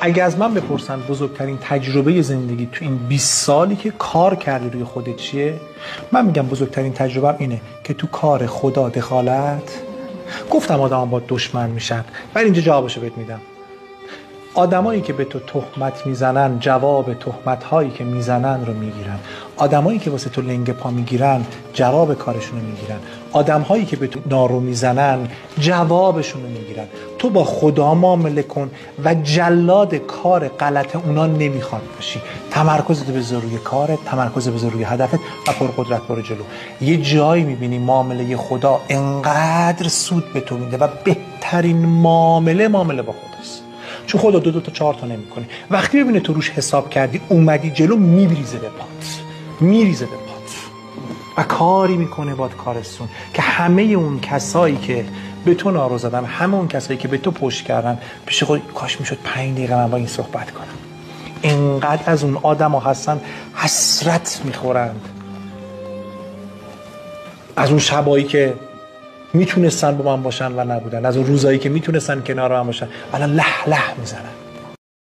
اگه از من بپرسن بزرگترین تجربه زندگی تو این 20 سالی که کار کردی روی خودت چیه، من میگم بزرگترین تجربه‌ام اینه که تو کار خدا دخالت. گفتم آدم با دشمن میشن، ولی اینجا جوابشو بهت میدم. آدمایی که به تو تهمت میزنن جواب تهمت هایی که میزنن رو میگیرن. آدمایی که واسه تو لنگ پا میگیرن جواب کارشون رو میگیرن. آدمهایی که به تو نارو میزنن جوابشون رو میگیرن. تو با خدا معامله کن و جلاد کار غلط اونا نمیخواد باشی. تمرکزت بذار روی کارت، تمرکز بذار روی هدفت و پرقدرت برو جلو. یه جایی میبینی معامله خدا انقدر سود به تو میده و بهترین معامله با خداست. چون خدا دو تا 4 تا نمیکنه. وقتی ببینه تو روش حساب کردی اومدی جلو، میریزه به پات و کاری میکنه باد کارستون که همه اون کسایی که به تو نارو زدن، همه اون کسایی که به تو پشت کردن، پیش خود کاش میشد 5 دقیقه من با این صحبت کنم. اینقدر از اون آدم ها هستن حسرت میخورند از اون شبایی که میتونستن با من باشن و نبودن، از اون روزایی که میتونستن کنار من باشن الان لح لح میزنن.